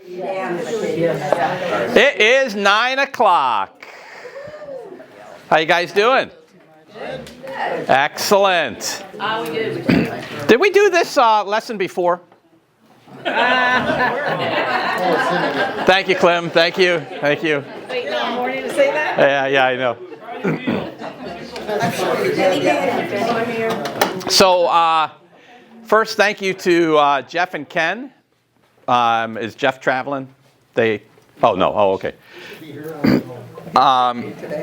It is 9 o'clock. How you guys doing? Excellent. Did we do this lesson before? Thank you, Clem. Thank you. Thank you. Waiting all morning to say that? Yeah, I know. So, first, thank you to Jeff and Ken. Is Jeff traveling? Okay.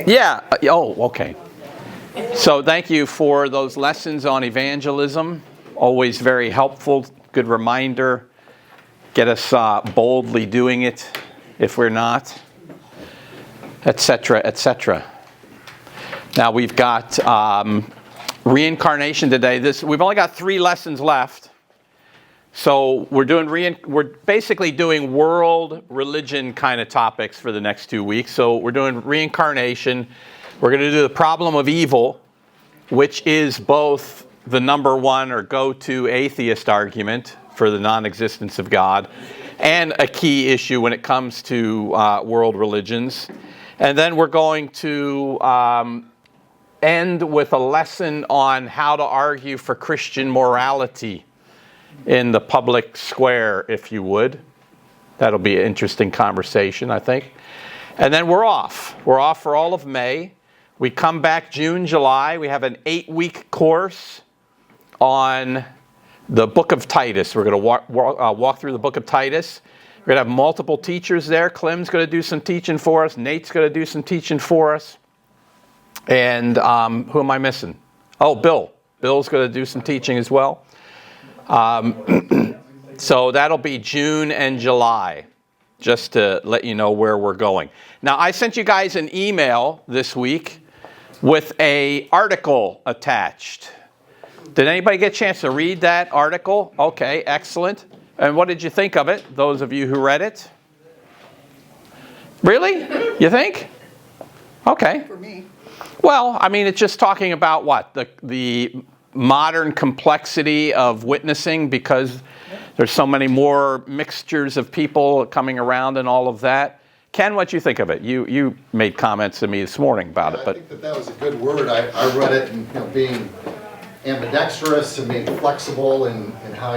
Yeah. Oh, okay. So, thank you for those lessons on evangelism. Always very helpful. Good reminder. Get us boldly doing it if we're not, etc., etc. Now we've got reincarnation today. We've only got 3 lessons left, so we're basically doing world religion kind of topics for the next 2 weeks. So we're doing reincarnation. We're going to do the problem of evil, which is both the number one or go-to atheist argument for the non-existence of God, and a key issue when it comes to world religions. And then we're going to end with a lesson on how to argue for Christian morality in the public square, if you would. That'll be an interesting conversation, I think. And then we're off. We're off for all of May. We come back June, July. We have an 8-week course on the book of Titus. We're going to walk through the book of Titus. We're going to have multiple teachers there. Clem's going to do some teaching for us. Nate's going to do some teaching for us. And who am I missing? Oh, Bill. Bill's going to do some teaching as well. So that'll be June and July, just to let you know where we're going. Now, I sent you guys an email this week with an article attached. Did anybody get a chance to read that article? Okay, excellent. And what did you think of it, those of you who read it? Really? You think? Okay. For me. Well, I mean, it's just talking about what? The modern complexity of witnessing, because there's so many more mixtures of people coming around and all of that. Ken, what do you think of it? You made comments to me this morning about it. I think that was a good word. I read it and being ambidextrous and being flexible in how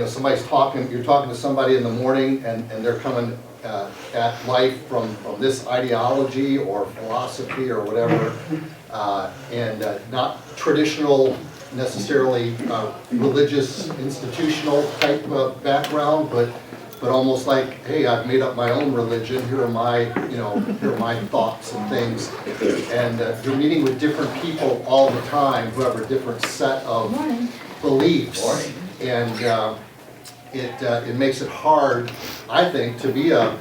somebody's talking, you're talking to somebody in the morning and they're coming at life from this ideology or philosophy or whatever, and not traditional necessarily religious institutional type of background, but almost like, hey, I've made up my own religion. Here are my thoughts and things. And you're meeting with different people all the time who have a different set of beliefs. And it makes it hard, I think, to be a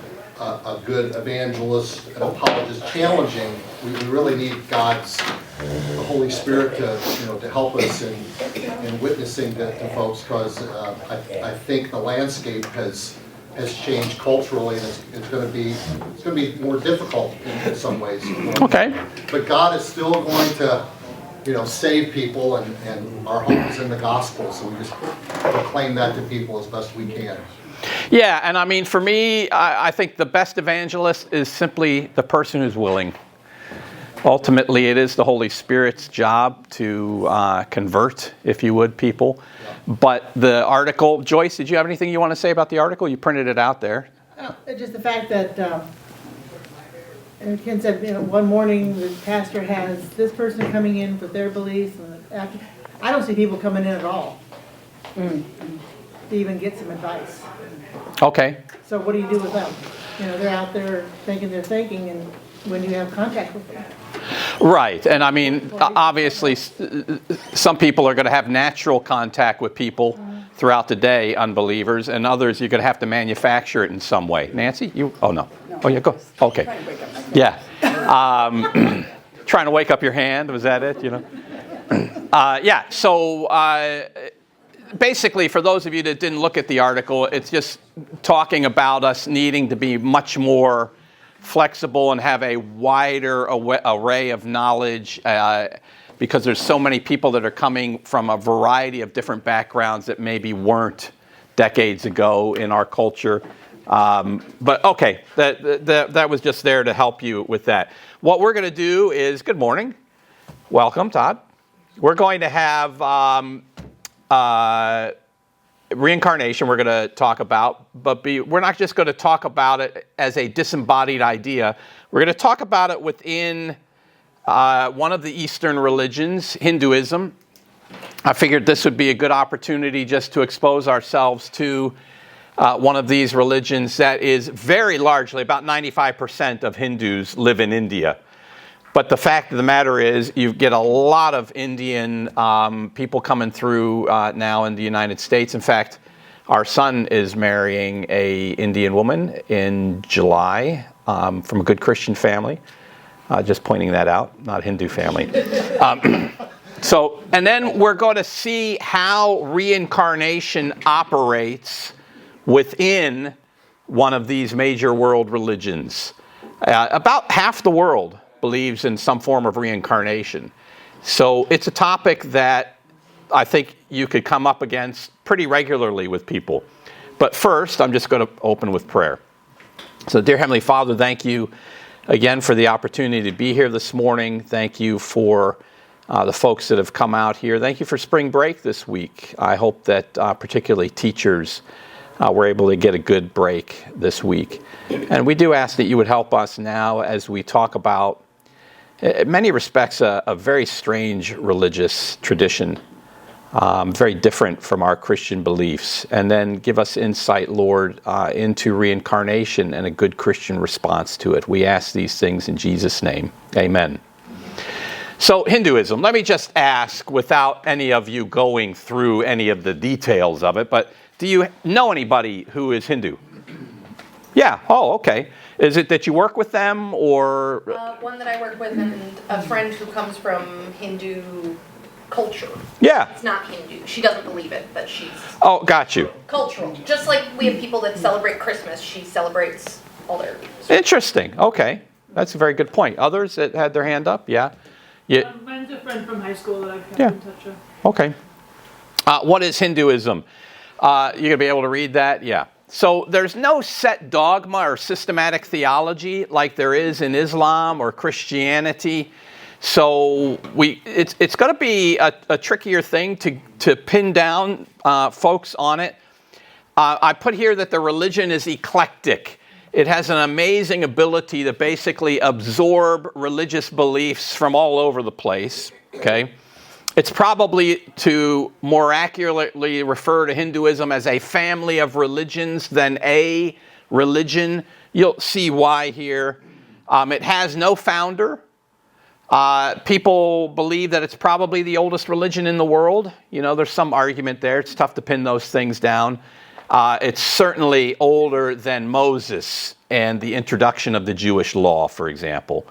good evangelist and apologist. Challenging. We really need the Holy Spirit to help us in witnessing to folks, because I think the landscape has changed culturally, and it's going to be more difficult in some ways. Okay. But God is still going to save people, and our hope is in the gospel. So we just proclaim that to people as best we can. Yeah, and I mean, for me, I think the best evangelist is simply the person who's willing. Ultimately, it is the Holy Spirit's job to convert, if you would, people. But the article, Joyce, did you have anything you want to say about the article? You printed it out there. Just the fact that, and Ken said, one morning the pastor has this person coming in with their beliefs, and after, I don't see people coming in at all to even get some advice. Okay. So what do you do with them? They're out there thinking they're thinking, and when you have contact with them. Right, and I mean, obviously, some people are going to have natural contact with people throughout the day, unbelievers, and others you're going to have to manufacture it in some way. Nancy, you? Oh no. Oh yeah, go. Okay. Yeah. Trying to wake up your hand. Was that it? Yeah. So basically, for those of you that didn't look at the article, it's just talking about us needing to be much more flexible and have a wider array of knowledge, because there's so many people that are coming from a variety of different backgrounds that maybe weren't decades ago in our culture. But okay, that was just there to help you with that. What we're going to do is, good morning. Welcome, Todd. We're going to have reincarnation we're going to talk about, but we're not just going to talk about it as a disembodied idea. We're going to talk about it within one of the Eastern religions, Hinduism. I figured this would be a good opportunity just to expose ourselves to one of these religions that is very largely, about 95% of Hindus live in India. But the fact of the matter is, you get a lot of Indian people coming through now in the United States. In fact, our son is marrying a Indian woman in July from a good Christian family. Just pointing that out, not Hindu family. And then we're going to see how reincarnation operates within one of these major world religions. About half the world believes in some form of reincarnation. So it's a topic that I think you could come up against pretty regularly with people. But first, I'm just going to open with prayer. So dear Heavenly Father, thank you again for the opportunity to be here this morning. Thank you for the folks that have come out here. Thank you for spring break this week. I hope that particularly teachers were able to get a good break this week. And we do ask that you would help us now as we talk about, in many respects, a very strange religious tradition, very different from our Christian beliefs. And then give us insight, Lord, into reincarnation and a good Christian response to it. We ask these things in Jesus' name. Amen. So Hinduism, let me just ask, without any of you going through any of the details of it, but do you know anybody who is Hindu? Yeah. Oh, okay. Is it that you work with them, or? One that I work with, and a friend who comes from Hindu culture. Yeah. It's not Hindu. She doesn't believe it, but she's... Oh, got you. Cultural. Just like we have people that celebrate Christmas, she celebrates all their... Interesting. Okay. That's a very good point. Others that had their hand up? Yeah. Mine's a friend from high school that I've kept in touch with. Okay. What is Hinduism? You're going to be able to read that? Yeah. So there's no set dogma or systematic theology like there is in Islam or Christianity. So it's going to be a trickier thing to pin down folks on it. I put here that the religion is eclectic. It has an amazing ability to basically absorb religious beliefs from all over the place. Okay. It's probably to more accurately refer to Hinduism as a family of religions than a religion. You'll see why here. It has no founder. People believe that it's probably the oldest religion in the world. You know, there's some argument there. It's tough to pin those things down. It's certainly older than Moses and the introduction of the Jewish law, for example,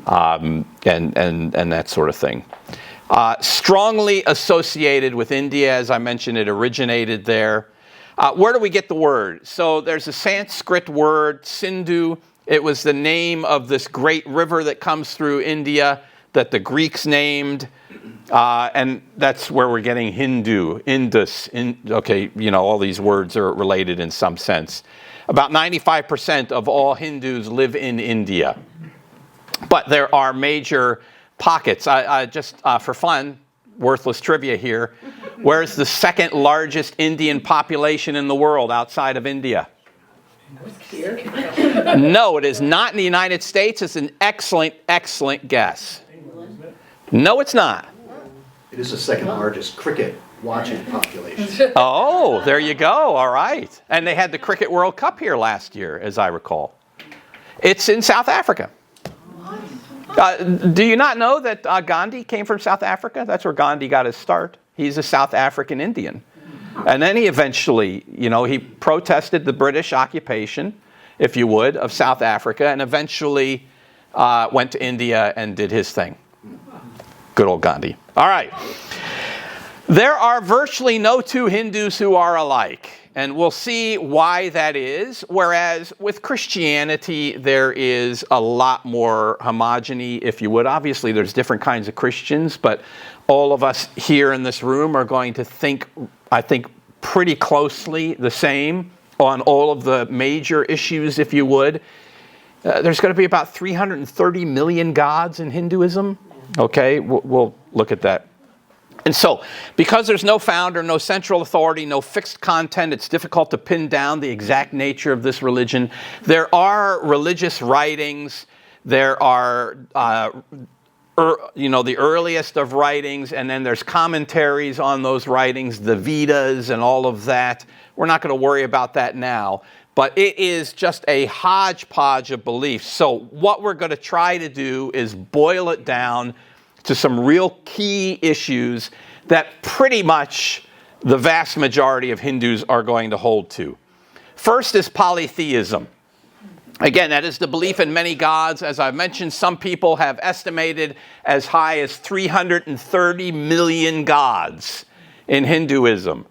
and that sort of thing. Strongly associated with India, as I mentioned, it originated there. Where do we get the word? So there's a Sanskrit word, Sindhu. It was the name of this great river that comes through India that the Greeks named. And that's where we're getting Hindu, Indus. Okay, you know, all these words are related in some sense. About 95% of all Hindus live in India. But there are major pockets. I just, for fun, worthless trivia here. Where's the second largest Indian population in the world outside of India? Here. No, it is not in the United States. It's an excellent, excellent guess. No, it's not. It is the second largest cricket watching population. Oh, there you go. All right. And they had the Cricket World Cup here last year, as I recall. It's in South Africa. Do you not know that Gandhi came from South Africa? That's where Gandhi got his start. He's a South African Indian. And then he eventually, you know, he protested the British occupation, if you would, of South Africa, and eventually went to India and did his thing. Good old Gandhi. All right. There are virtually no two Hindus who are alike. And we'll see why that is. Whereas with Christianity, there is a lot more homogeny, if you would. Obviously, there's different kinds of Christians, but all of us here in this room are going to think, I think, pretty closely the same on all of the major issues, if you would. There's going to be about 330 million gods in Hinduism. Okay, we'll look at that. And so, because there's no founder, no central authority, no fixed content, it's difficult to pin down the exact nature of this religion. There are religious writings. There are, the earliest of writings, and then there's commentaries on those writings, the Vedas and all of that. We're not going to worry about that now. But it is just a hodgepodge of beliefs. So what we're going to try to do is boil it down to some real key issues that pretty much the vast majority of Hindus are going to hold to. First is polytheism. Again, that is the belief in many gods. As I've mentioned, some people have estimated as high as 330 million gods in Hinduism.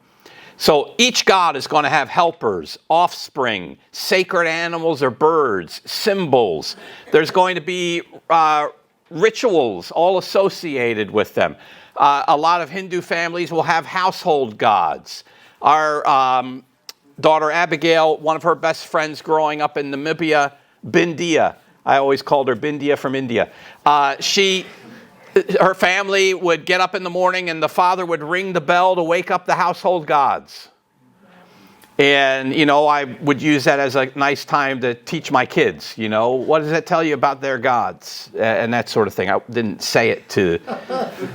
So each god is going to have helpers, offspring, sacred animals or birds, symbols. There's going to be rituals all associated with them. A lot of Hindu families will have household gods. Our daughter Abigail, one of her best friends growing up in Namibia, Bindia. I always called her Bindia from India. Her family would get up in the morning and the father would ring the bell to wake up the household gods. And, I would use that as a nice time to teach my kids, what does that tell you about their gods? And that sort of thing. I didn't say it to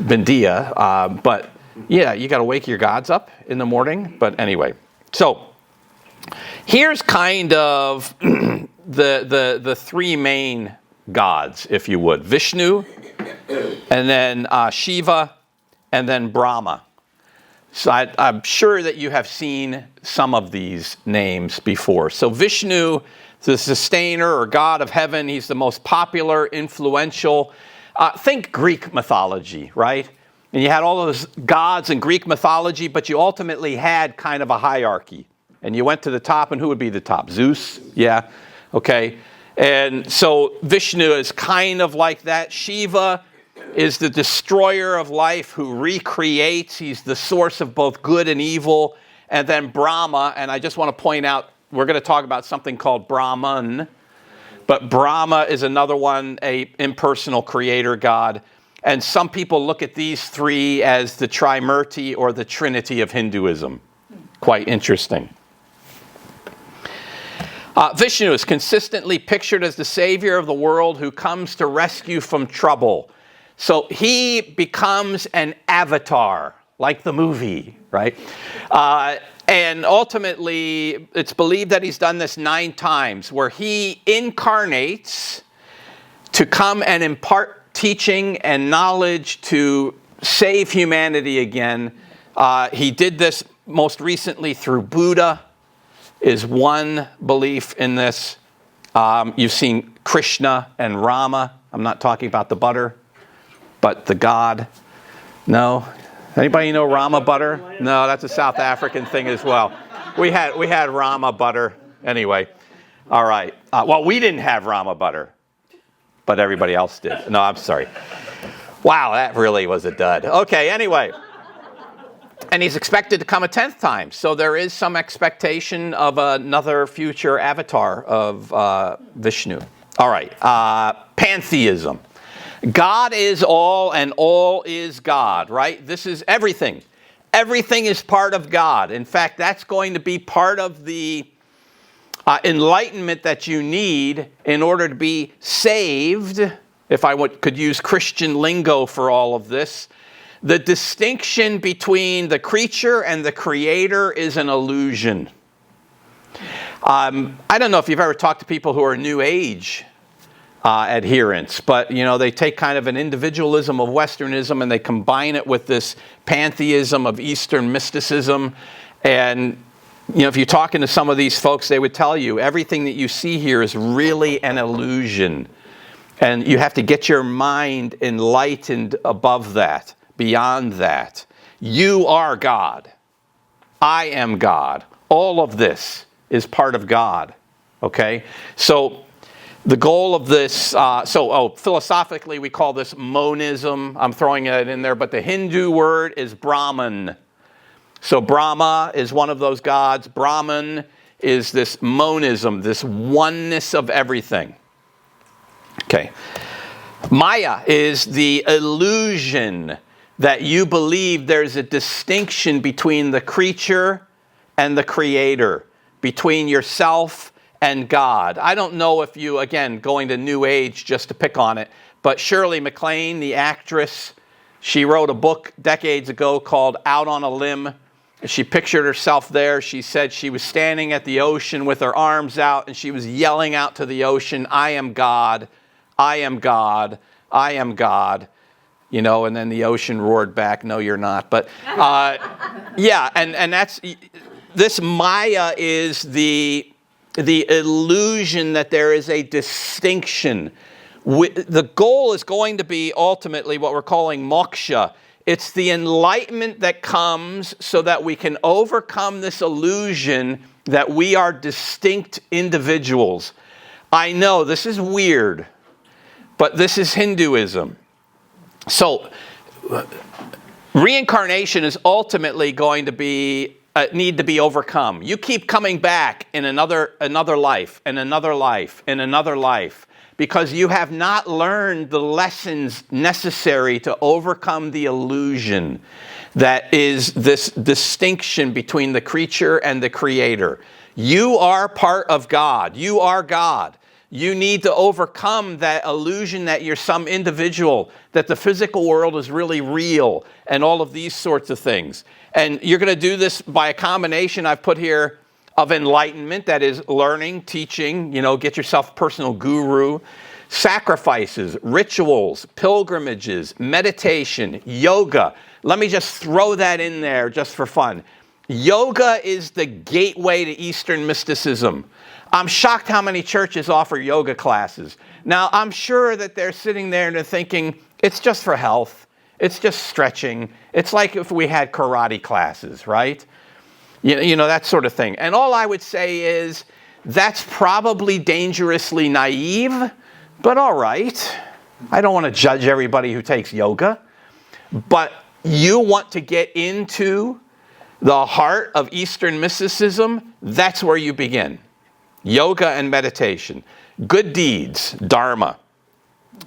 Bindia, but yeah, you got to wake your gods up in the morning. But anyway, so here's kind of the three main gods, if you would. Vishnu, and then Shiva, and then Brahma. So I'm sure that you have seen some of these names before. So Vishnu, the sustainer or god of heaven, he's the most popular, influential. Think Greek mythology, right? And you had all those gods in Greek mythology, but you ultimately had kind of a hierarchy. And you went to the top, and who would be the top? Zeus? Yeah, okay. And so Vishnu is kind of like that. Shiva is the destroyer of life who recreates. He's the source of both good and evil. And then Brahma, and I just want to point out, we're going to talk about something called Brahman. But Brahma is another one, a impersonal creator god. And some people look at these three as the Trimurti or the Trinity of Hinduism. Quite interesting. Vishnu is consistently pictured as the savior of the world who comes to rescue from trouble. So he becomes an avatar, like the movie, right? And ultimately, it's believed that he's done this 9 times, where he incarnates to come and impart teaching and knowledge to save humanity again. He did this most recently through Buddha, is one belief in this. You've seen Krishna and Rama. I'm not talking about the butter, but the god. No? Anybody know Rama butter? No, that's a South African thing as well. We had Rama butter. Anyway, all right. Well, we didn't have Rama butter, but everybody else did. No, I'm sorry. Wow, that really was a dud. Okay, anyway. And he's expected to come a 10th time. So there is some expectation of another future avatar of Vishnu. All right. Pantheism. God is all and all is God, right? This is everything. Everything is part of God. In fact, that's going to be part of the enlightenment that you need in order to be saved, if I could use Christian lingo for all of this. The distinction between the creature and the creator is an illusion. I don't know if you've ever talked to people who are New Age adherents, but they take kind of an individualism of Westernism and they combine it with this pantheism of Eastern mysticism. And if you're talking to some of these folks, they would tell you everything that you see here is really an illusion. And you have to get your mind enlightened above that. Beyond that, you are God. I am God. All of this is part of God. Okay? So the goal of this, philosophically we call this monism. I'm throwing it in there, but the Hindu word is Brahman. So Brahma is one of those gods. Brahman is this monism, this oneness of everything. Okay. Maya is the illusion that you believe there's a distinction between the creature and the creator, between yourself and God. I don't know if you, again, going to New Age just to pick on it, but Shirley MacLaine, the actress, she wrote a book decades ago called Out on a Limb. She pictured herself there. She said she was standing at the ocean with her arms out, and she was yelling out to the ocean, I am God, I am God, I am God. You know, and then the ocean roared back, no, you're not. But yeah, and that's, this Maya is the illusion that there is a distinction. The goal is going to be ultimately what we're calling moksha. It's the enlightenment that comes so that we can overcome this illusion that we are distinct individuals. I know this is weird, but this is Hinduism. So reincarnation is ultimately going to be need to be overcome. You keep coming back in another life, and another life, and another life, because you have not learned the lessons necessary to overcome the illusion that is this distinction between the creature and the creator. You are part of God. You are God. You need to overcome that illusion that you're some individual, that the physical world is really real, and all of these sorts of things. And you're going to do this by a combination I've put here of enlightenment, that is learning, teaching, get yourself a personal guru, sacrifices, rituals, pilgrimages, meditation, yoga. Let me just throw that in there just for fun. Yoga is the gateway to Eastern mysticism. I'm shocked how many churches offer yoga classes. Now, I'm sure that they're sitting there and they're thinking, it's just for health. It's just stretching. It's like if we had karate classes, right? That sort of thing. And all I would say is, that's probably dangerously naive, but all right. I don't want to judge everybody who takes yoga. But you want to get into the heart of Eastern mysticism, that's where you begin. Yoga and meditation. Good deeds, dharma.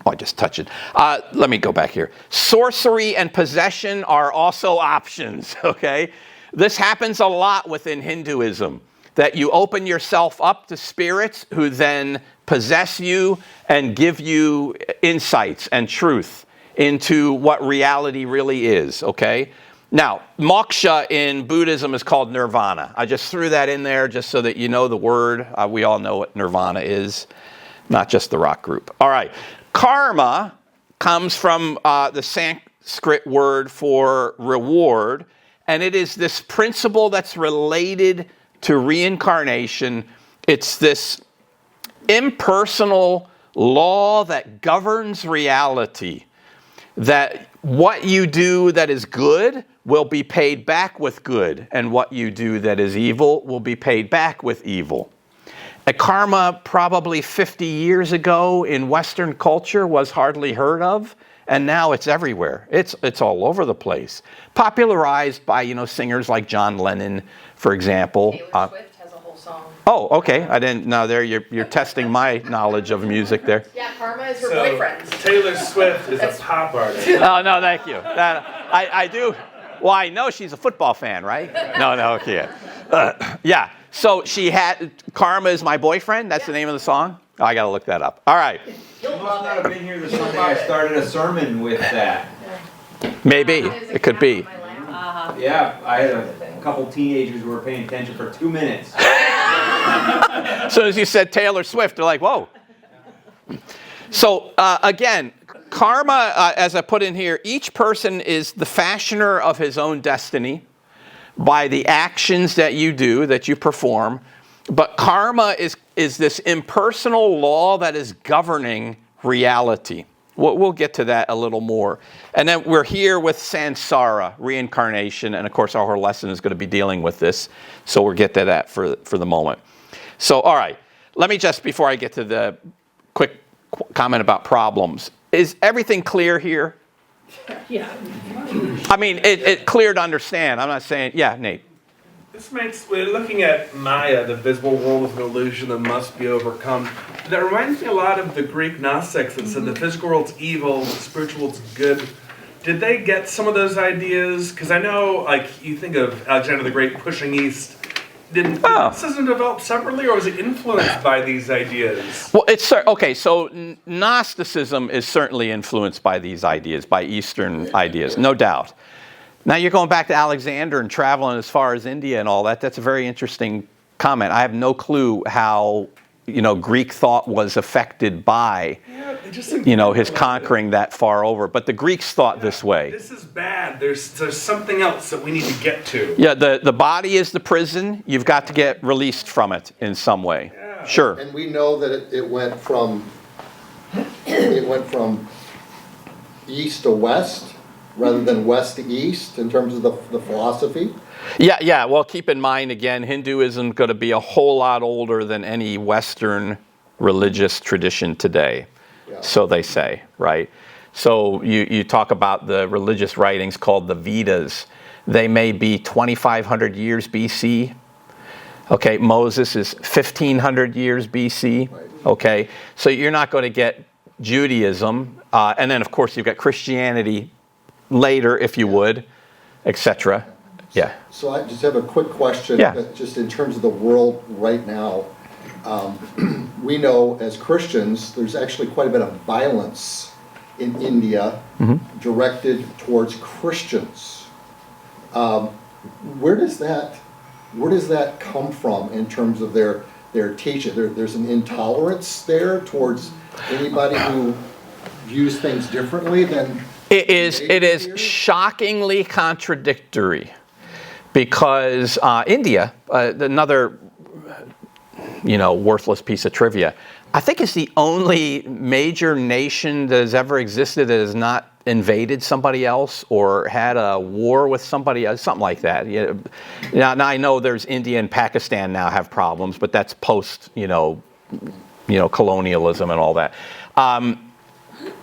Oh, I just touched it. Let me go back here. Sorcery and possession are also options, okay? This happens a lot within Hinduism, that you open yourself up to spirits who then possess you and give you insights and truth into what reality really is, okay? Now, moksha in Buddhism is called nirvana. I just threw that in there just so that you know the word. We all know what nirvana is, not just the rock group. All right. Karma comes from the Sanskrit word for reward, and it is this principle that's related to reincarnation. It's this impersonal law that governs reality, that what you do that is good will be paid back with good, and what you do that is evil will be paid back with evil. A karma probably 50 years ago in Western culture was hardly heard of, and now it's everywhere. It's all over the place. Popularized by, singers like John Lennon, for example. Taylor Swift has a whole song. Oh, okay. I didn't know there. You're testing my knowledge of music there. Yeah, Karma is her boyfriend. Taylor Swift is a pop artist. Oh, no, thank you. I do. Well, I know she's a football fan, right? No, okay. Yeah. So she had, Karma is my boyfriend. That's the name of the song? Oh, I got to look that up. All right. You must not have been here the Sunday I started a sermon with that. Maybe. It could be. Yeah, I had a couple teenagers who were paying attention for 2 minutes. As soon as you said Taylor Swift, they're like, whoa. So, again, karma, as I put in here, each person is the fashioner of his own destiny by the actions that you do, that you perform. But karma is this impersonal law that is governing reality. We'll get to that a little more. And then we're here with samsara, reincarnation, and of course our whole lesson is going to be dealing with this. So we'll get to that for the moment. So, all right, let me just, before I get to the quick comment about problems, is everything clear here? Yeah. I mean, it's clear to understand. I'm not saying, yeah, Nate. This makes, we're looking at Maya, the visible world of an illusion that must be overcome. That reminds me a lot of the Greek Gnostics that said the physical world's evil, the spiritual world's good. Did they get some of those ideas? Because I know, like, you think of Alexander the Great pushing east. Did Gnosticism develop separately, or was it influenced by these ideas? Well, okay. So Gnosticism is certainly influenced by these ideas, by Eastern ideas, no doubt. Now you're going back to Alexander and traveling as far as India and all that. That's a very interesting comment. I have no clue how, Greek thought was affected by, his conquering that far over. But the Greeks thought this way. This is bad. There's something else that we need to get to. Yeah, the body is the prison. You've got to get released from it in some way. Yeah. Sure. And we know that it went from east to west rather than west to east in terms of the philosophy. Yeah. Well, keep in mind, again, Hinduism is going to be a whole lot older than any Western religious tradition today. Yeah. So they say, right? So you talk about the religious writings called the Vedas. They may be 2,500 years BC. Okay, Moses is 1,500 years BC. Right. Okay, so you're not going to get Judaism. And then, of course, you've got Christianity later, if you would, etc. Yeah. So I just have a quick question, Yeah. just in terms of the world right now. We know as Christians, there's actually quite a bit of violence in India directed towards Christians. Where does that come from in terms of their teaching? There's an intolerance there towards anybody who views things differently than It is shockingly contradictory because India, another worthless piece of trivia, I think it's the only major nation that has ever existed that has not invaded somebody else or had a war with somebody else, something like that. Now I know there's India and Pakistan now have problems, but that's post colonialism and all that.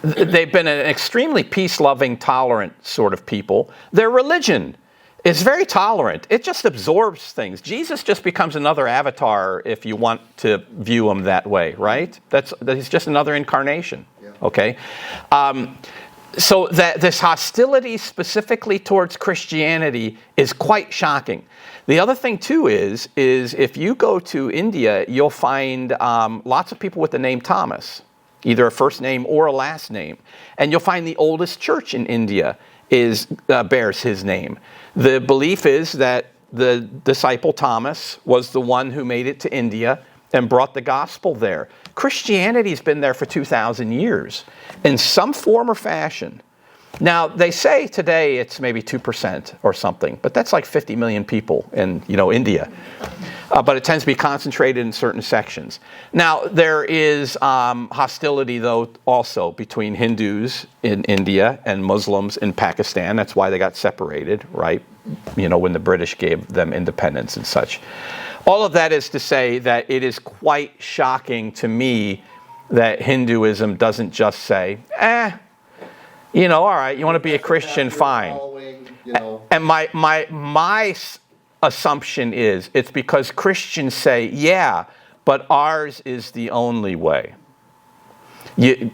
They've been an extremely peace-loving, tolerant sort of people. Their religion is very tolerant. It just absorbs things. Jesus just becomes another avatar if you want to view him that way, right? He's just another incarnation, okay? So that this hostility specifically towards Christianity is quite shocking. The other thing, too, is if you go to India, you'll find lots of people with the name Thomas, either a first name or a last name. And you'll find the oldest church in India bears his name. The belief is that the disciple Thomas was the one who made it to India and brought the gospel there. Christianity's been there for 2,000 years in some form or fashion. Now, they say today it's maybe 2% or something, but that's like 50 million people in India. But it tends to be concentrated in certain sections. Now, there is hostility, though, also between Hindus in India and Muslims in Pakistan. That's why they got separated, right? When the British gave them independence and such. All of that is to say that it is quite shocking to me that Hinduism doesn't just say, all right, you want to be a Christian, fine. And my assumption is it's because Christians say, yeah, but ours is the only way.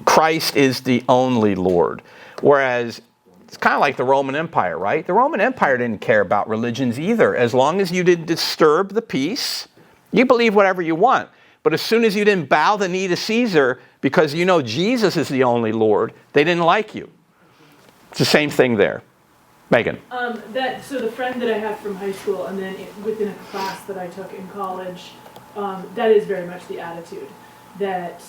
Christ is the only Lord. Whereas it's kind of like the Roman Empire, right? The Roman Empire didn't care about religions either. As long as you didn't disturb the peace, you believe whatever you want. But as soon as you didn't bow the knee to Caesar because Jesus is the only Lord, they didn't like you. It's the same thing there. Megan. So the friend that I have from high school and then within a class that I took in college, that is very much the attitude that,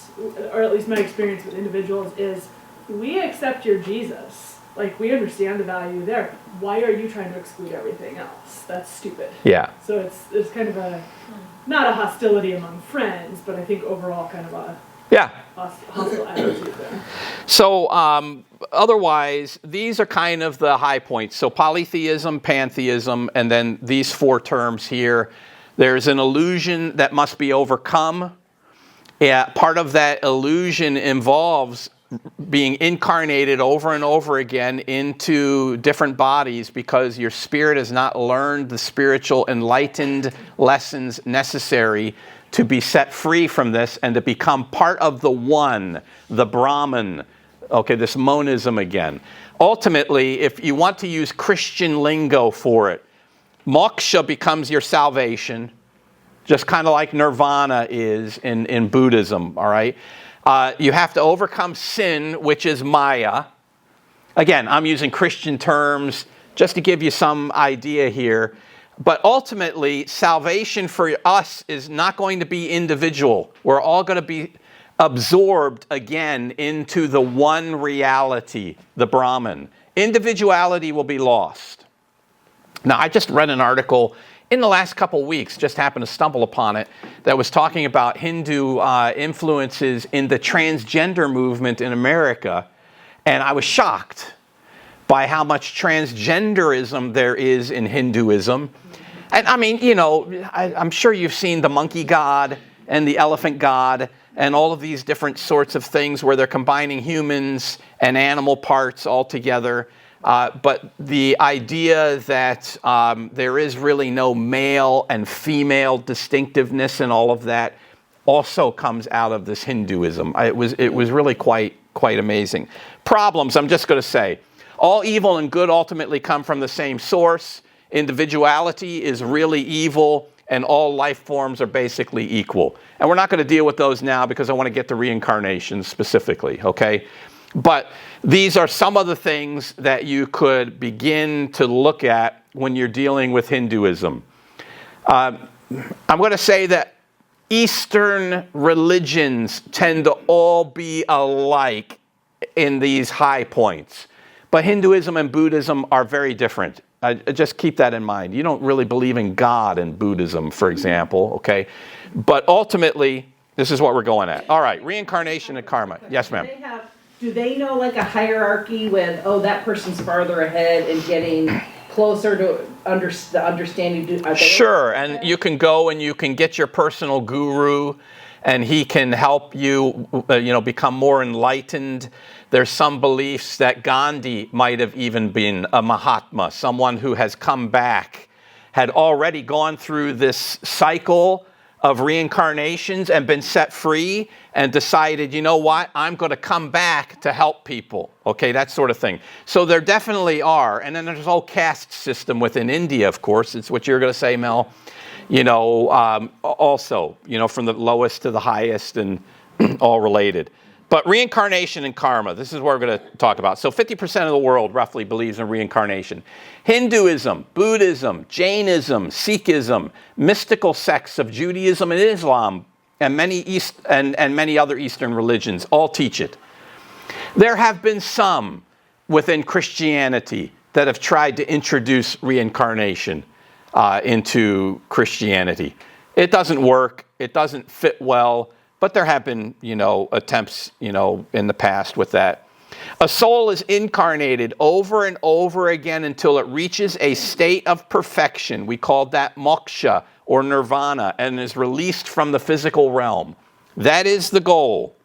or at least my experience with individuals is, we accept your Jesus. Like, we understand the value there. Why are you trying to exclude everything else? That's stupid. Yeah. So it's kind of not a hostility among friends, but I think overall kind of a hostile attitude there. So otherwise, these are kind of the high points. So polytheism, pantheism, and then these four terms here. There's an illusion that must be overcome. Yeah, part of that illusion involves being incarnated over and over again into different bodies because your spirit has not learned the spiritual enlightened lessons necessary to be set free from this and to become part of the one, the Brahman. Okay, this monism again. Ultimately, if you want to use Christian lingo for it, moksha becomes your salvation, just kind of like nirvana is in Buddhism, all right? You have to overcome sin, which is maya. Again, I'm using Christian terms just to give you some idea here. But ultimately, salvation for us is not going to be individual. We're all going to be absorbed again into the one reality, the Brahman. Individuality will be lost. Now, I just read an article in the last couple weeks, just happened to stumble upon it, that was talking about Hindu influences in the transgender movement in America. And I was shocked by how much transgenderism there is in Hinduism. And I mean, you know, I'm sure you've seen the monkey god and the elephant god and all of these different sorts of things where they're combining humans and animal parts all together. But the idea that there is really no male and female distinctiveness and all of that also comes out of this Hinduism. It was really quite amazing. Problems, I'm just going to say. All evil and good ultimately come from the same source. Individuality is really evil, and all life forms are basically equal. And we're not going to deal with those now because I want to get to reincarnation specifically, okay? But these are some of the things that you could begin to look at when you're dealing with Hinduism. I'm going to say that Eastern religions tend to all be alike in these high points. But Hinduism and Buddhism are very different. Just keep that in mind. You don't really believe in God in Buddhism, for example, okay? But ultimately, this is what we're going at. All right, reincarnation and karma. Yes, ma'am. Do they know like a hierarchy with, oh, that person's farther ahead and getting closer to the understanding? Sure, and you can go and you can get your personal guru, and he can help you, become more enlightened. There's some beliefs that Gandhi might have even been a Mahatma, someone who has come back, had already gone through this cycle of reincarnations and been set free and decided, you know what, I'm going to come back to help people. Okay, that sort of thing. So there definitely are. And then there's a whole caste system within India, of course. It's what you're going to say, Mel. Also, from the lowest to the highest and all related. But reincarnation and karma, this is what we're going to talk about. So 50% of the world roughly believes in reincarnation. Hinduism, Buddhism, Jainism, Sikhism, mystical sects of Judaism and Islam, and many other Eastern religions all teach it. There have been some within Christianity that have tried to introduce reincarnation into Christianity. It doesn't work. It doesn't fit well. But there have been, attempts, in the past with that. A soul is incarnated over and over again until it reaches a state of perfection. We call that moksha or nirvana, and is released from the physical realm. That is the goal.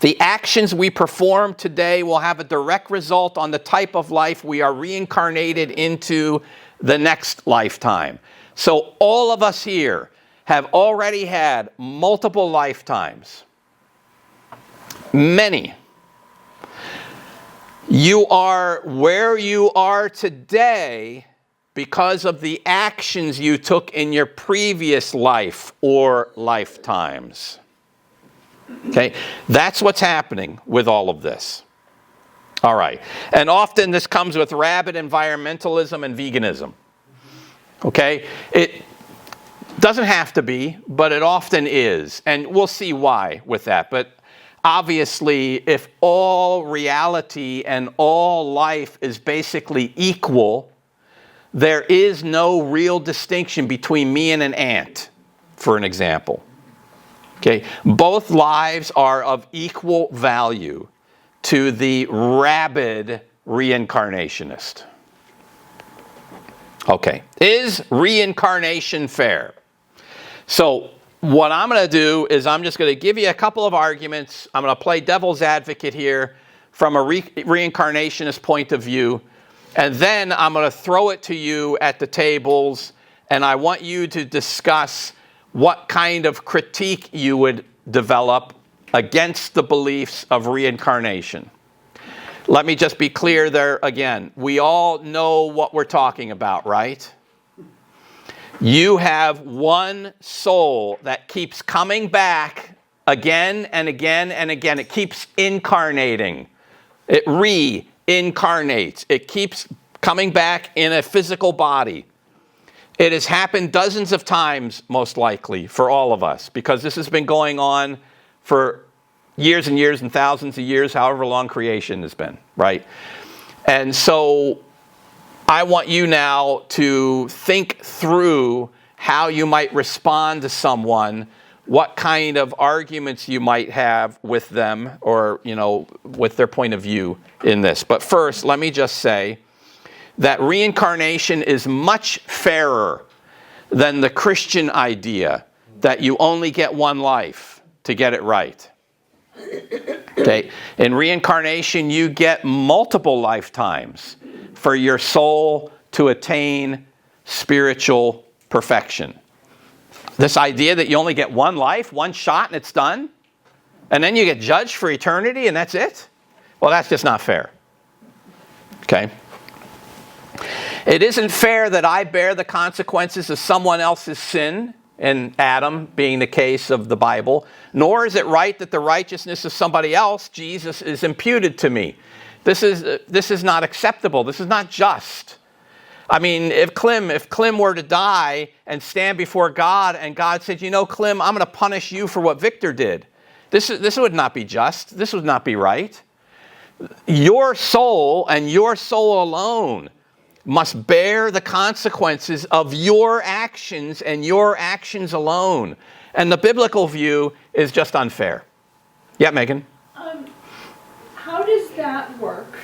The actions we perform today will have a direct result on the type of life we are reincarnated into the next lifetime. So all of us here have already had multiple lifetimes. Many. You are where you are today because of the actions you took in your previous life or lifetimes. Okay? That's what's happening with all of this. All right. And often this comes with rabid environmentalism and veganism. Okay? It doesn't have to be, but it often is. And we'll see why with that. But obviously, if all reality and all life is basically equal, there is no real distinction between me and an ant, for an example. Okay? Both lives are of equal value to the rabid reincarnationist. Okay. Is reincarnation fair? So, what I'm going to do is I'm just going to give you a couple of arguments. I'm going to play devil's advocate here from a reincarnationist point of view. And then I'm going to throw it to you at the tables. And I want you to discuss what kind of critique you would develop against the beliefs of reincarnation. Let me just be clear there again. We all know what we're talking about, right? You have one soul that keeps coming back again and again and again. It keeps incarnating. It reincarnates. It keeps coming back in a physical body. It has happened dozens of times, most likely, for all of us, because this has been going on for years and years and thousands of years, however long creation has been, right? And so I want you now to think through how you might respond to someone, what kind of arguments you might have with them or, with their point of view in this. But first, let me just say that reincarnation is much fairer than the Christian idea that you only get one life to get it right. Okay? In reincarnation, you get multiple lifetimes for your soul to attain spiritual perfection. This idea that you only get one life, one shot, and it's done, and then you get judged for eternity and that's it? Well, that's just not fair. Okay? It isn't fair that I bear the consequences of someone else's sin, and Adam being the case of the Bible, nor is it right that the righteousness of somebody else, Jesus, is imputed to me. This is not acceptable. This is not just. I mean, if Clem were to die and stand before God and God said, Clem, I'm going to punish you for what Victor did. This would not be just. This would not be right. Your soul and your soul alone must bear the consequences of your actions and your actions alone. And the biblical view is just unfair. Yeah, Megan? How does that work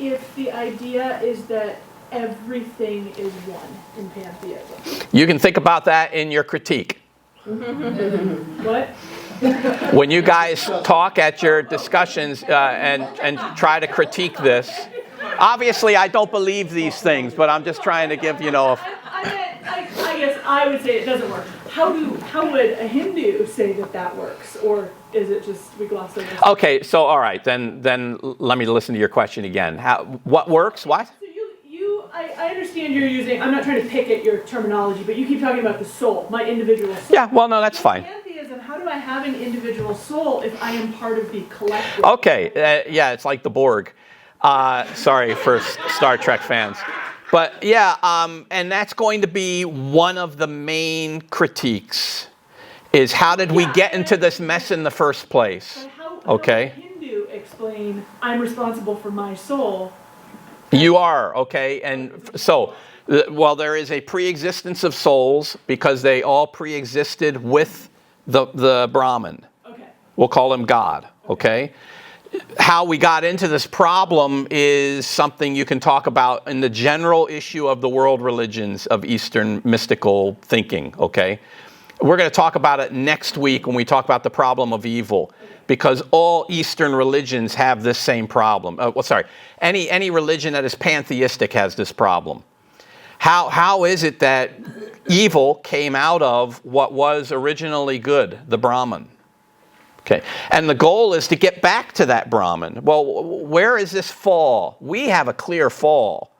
if the idea is that everything is one in pantheism? You can think about that in your critique. What? When you guys talk at your discussions and try to critique this, obviously I don't believe these things, but I'm just trying to give, I guess I would say it doesn't work. How would a Hindu say that works? Or is it just we gloss over it? Okay, so all right, then let me listen to your question again. What works? What? So I understand you're using, I'm not trying to pick at your terminology, but you keep talking about the soul, my individual soul. Yeah, well, no, that's fine. Pantheism, how do I have an individual soul if I am part of the collective? Okay, yeah, it's like the Borg. Sorry for Star Trek fans. But yeah, and that's going to be one of the main critiques, is how did we get into this mess in the first place? How Okay. does a Hindu explain, I'm responsible for my soul? You are, okay? And so, well, there is a pre-existence of souls because they all pre-existed with the Brahman. Okay. We'll call him God, okay? How we got into this problem is something you can talk about in the general issue of the world religions of Eastern mystical thinking, okay? We're going to talk about it next week when we talk about the problem of evil, because all Eastern religions have this same problem. Any religion that is pantheistic has this problem. How is it that evil came out of what was originally good, the Brahman? Okay, and the goal is to get back to that Brahman. Well, where is this fall? We have a clear fall.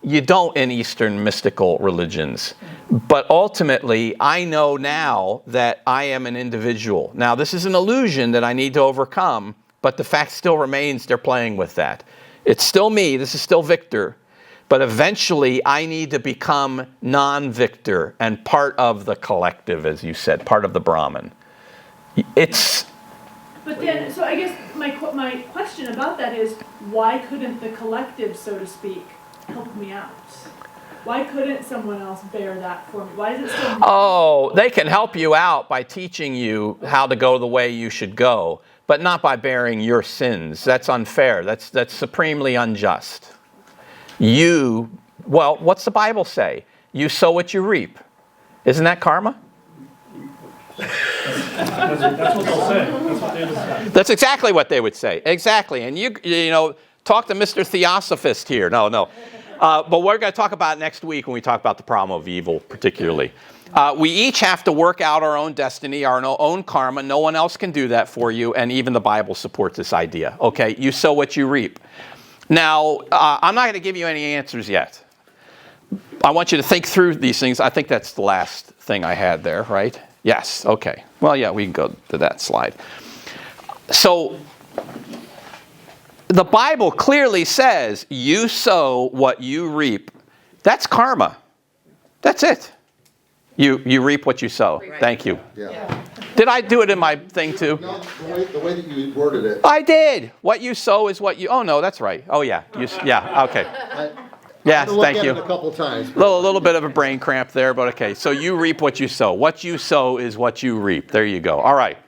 You don't in Eastern mystical religions. But ultimately, I know now that I am an individual. Now, this is an illusion that I need to overcome, but the fact still remains they're playing with that. It's still me. This is still Victor. But eventually, I need to become non-Victor and part of the collective, as you said, part of the Brahman. But then, so I guess my question about that is, why couldn't the collective, so to speak, help me out? Why couldn't someone else bear that for me? Why is it still me? Oh, they can help you out by teaching you how to go the way you should go, but not by bearing your sins. That's unfair. That's supremely unjust. What's the Bible say? You sow what you reap. Isn't that karma? That's what they'll say. That's what they would say. That's exactly what they would say. Exactly. And you know, talk to Mr. Theosophist here. No. But we're going to talk about it next week when we talk about the problem of evil, particularly. We each have to work out our own destiny, our own karma. No one else can do that for you, and even the Bible supports this idea. Okay, you sow what you reap. Now, I'm not going to give you any answers yet. I want you to think through these things. I think that's the last thing I had there, right? Yes, okay. Well, yeah, we can go to that slide. So, the Bible clearly says, you sow what you reap. That's karma. That's it. You reap what you sow. Right. Thank you. Yeah. Did I do it in my thing too? No, the way that you worded it, I did. What you sow is what you... Oh, no, that's right. Oh, yeah. Yeah, okay. Yes, thank you. I had to look at it a couple times. A little bit of a brain cramp there, but okay. So you reap what you sow. What you sow is what you reap. There you go. All right.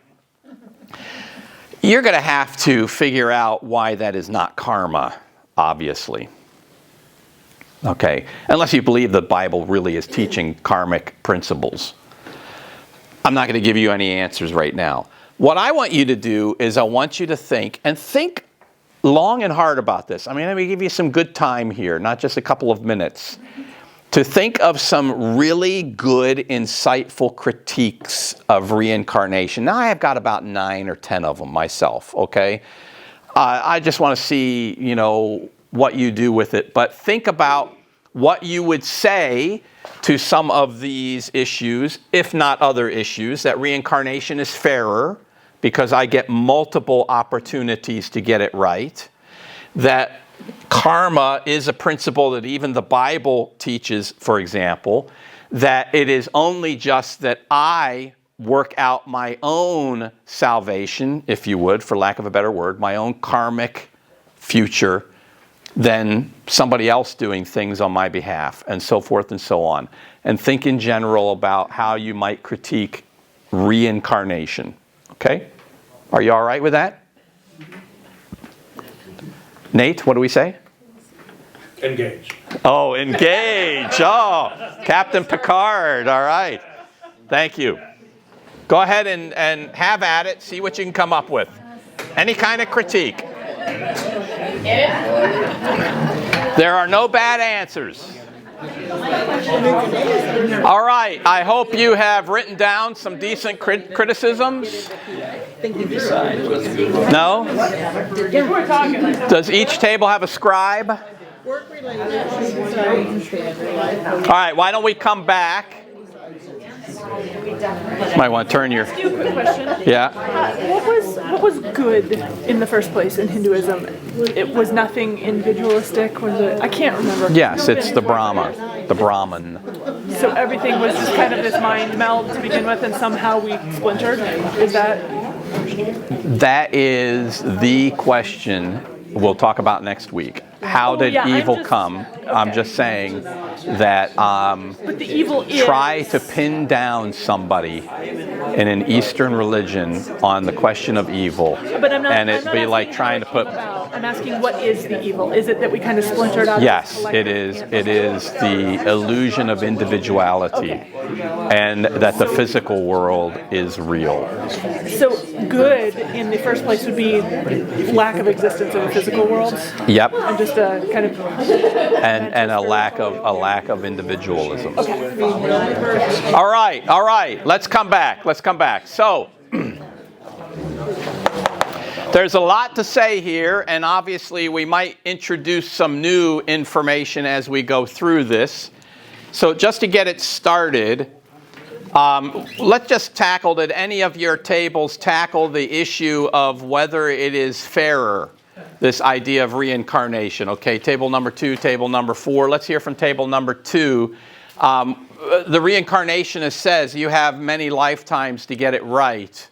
You're going to have to figure out why that is not karma, obviously. Okay. Unless you believe the Bible really is teaching karmic principles. I'm not going to give you any answers right now. What I want you to do is I want you to think long and hard about this. I mean, let me give you some good time here, not just a couple of minutes, to think of some really good, insightful critiques of reincarnation. Now, I have got about 9 or 10 of them myself, okay? I just want to see, what you do with it. But think about what you would say to some of these issues, if not other issues, that reincarnation is fairer, because I get multiple opportunities to get it right, that karma is a principle that even the Bible teaches, for example, that it is only just that I work out my own salvation, if you would, for lack of a better word, my own karmic future, than somebody else doing things on my behalf, and so forth and so on. And think in general about how you might critique reincarnation. Okay? Are you all right with that? Nate, what do we say? Engage. Oh, engage. Oh, Captain Picard. All right. Thank you. Go ahead and have at it. See what you can come up with. Any kind of critique. There are no bad answers. All right. I hope you have written down some decent criticisms. No? Does each table have a scribe? All right. Why don't we come back? Might want to turn your... Ask you a quick question. Yeah. What was good in the first place in Hinduism? It was nothing individualistic. Was it? I can't remember. Yes, it's the Brahma, the Brahman. So everything was just kind of this mind meld to begin with, and somehow we splintered. Is that? That is the question we'll talk about next week. How did evil come? Okay. I'm just saying that But the evil is... try to pin down somebody in an Eastern religion on the question of evil, But I'm not, and I'm it'd not be asking like trying to put... I'm asking what is the evil? Is it that we kind of splintered out? Yes, it is. It is the illusion of individuality, and that the physical world is real. So good in the first place would be lack of existence of a physical world. Yep. And just a kind of And a lack of individualism. All right. Let's come back. So there's a lot to say here, and obviously we might introduce some new information as we go through this. So just to get it started, let's just tackle, did any of your tables tackle the issue of whether it is fairer, this idea of reincarnation? Okay, table number 2, table number 4. Let's hear from table number 2. The reincarnationist says you have many lifetimes to get it right.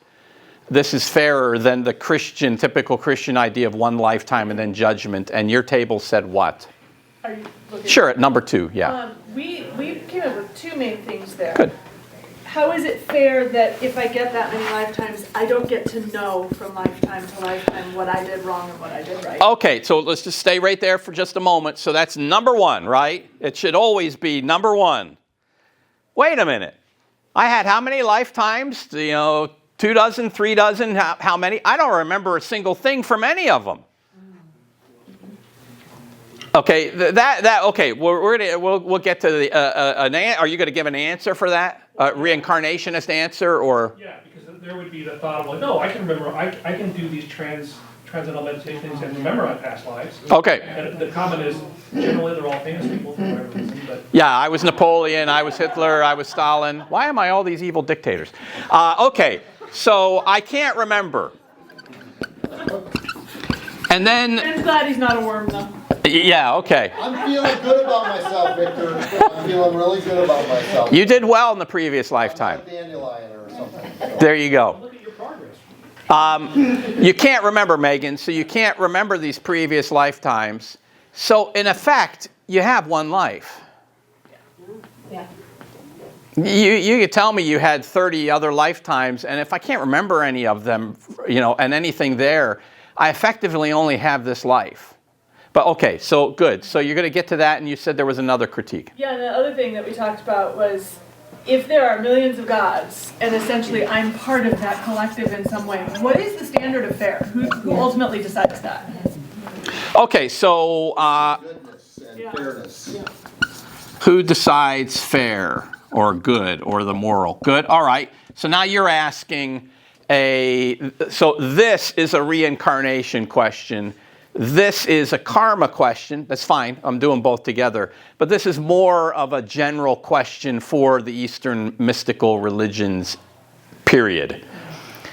This is fairer than the typical Christian idea of one lifetime and then judgment. And your table said what? Are you looking? Sure, at number 2, yeah. We came up with 2 main things there. Good. How is it fair that if I get that many lifetimes, I don't get to know from lifetime to lifetime what I did wrong and what I did right? Okay, so let's just stay right there for just a moment. So that's number 1, right? It should always be number 1. Wait a minute. I had how many lifetimes? 2 dozen, 3 dozen, how many? I don't remember a single thing from any of them. Okay, okay. We'll get to the are you going to give an answer for that? Reincarnationist answer or? Yeah, because there would be the thought of like, no, I can remember, I can do these transcendental meditation things and remember my past lives. Okay. And the comment is, generally they're all famous people for whatever reason, but. Yeah, I was Napoleon, I was Hitler, I was Stalin. Why am I all these evil dictators? Okay, so I can't remember. And then. Ben's glad he's not a worm, though. Yeah, okay. I'm feeling good about myself, Victor. I'm feeling really good about myself. You did well in the previous lifetime. I'm a dandelion or something. There you go. Look at your progress. You can't remember, Megan, so you can't remember these previous lifetimes. So, in effect, you have one life. Yeah. You could tell me you had 30 other lifetimes, and if I can't remember any of them, and anything there, I effectively only have this life. But okay, so good. So you're going to get to that, and you said there was another critique. Yeah, and the other thing that we talked about was if there are millions of gods, and essentially I'm part of that collective in some way, what is the standard of fair? Who ultimately decides that? Okay, so Goodness and fairness. who decides fair or good or the moral? Good, all right. So now you're asking so this is a reincarnation question. This is a karma question. That's fine. I'm doing both together. But this is more of a general question for the Eastern mystical religions, period.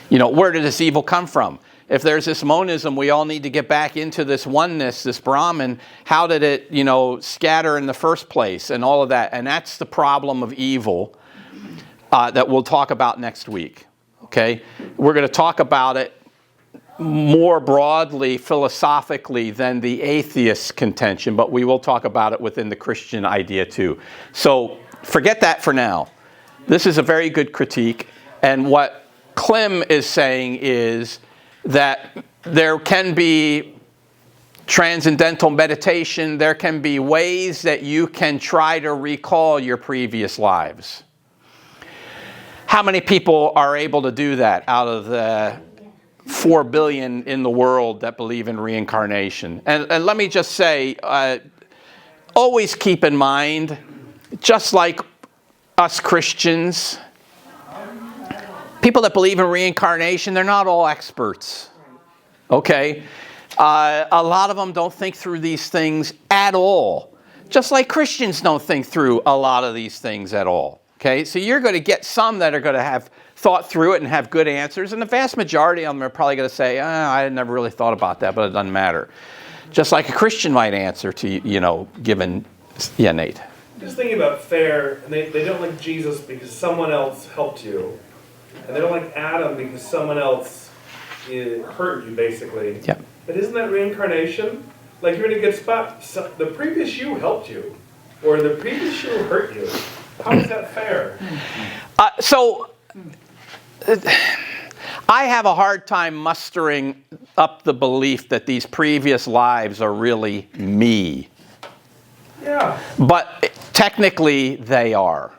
Where did this evil come from? If there's this monism, we all need to get back into this oneness, this Brahman. How did it, scatter in the first place and all of that? And that's the problem of evil that we'll talk about next week. Okay? We're going to talk about it more broadly, philosophically, than the atheist contention, but we will talk about it within the Christian idea too. So forget that for now. This is a very good critique, and what Klim is saying is that there can be transcendental meditation, there can be ways that you can try to recall your previous lives. How many people are able to do that out of the 4 billion in the world that believe in reincarnation? And let me just say, always keep in mind, just like us Christians, people that believe in reincarnation, they're not all experts. Okay? A lot of them don't think through these things at all. Just like Christians don't think through a lot of these things at all. Okay? So you're going to get some that are going to have thought through it and have good answers, and the vast majority of them are probably going to say, I never really thought about that, but it doesn't matter. Just like a Christian might answer to, given, Nate. Just thinking about fair, and they don't like Jesus because someone else helped you. And they don't like Adam because someone else hurt you, basically. Yeah. But isn't that reincarnation? Like you're in a good spot. So the previous you helped you, or the previous you hurt you. How is that fair? I have a hard time mustering up the belief that these previous lives are really me. Yeah. But technically they are.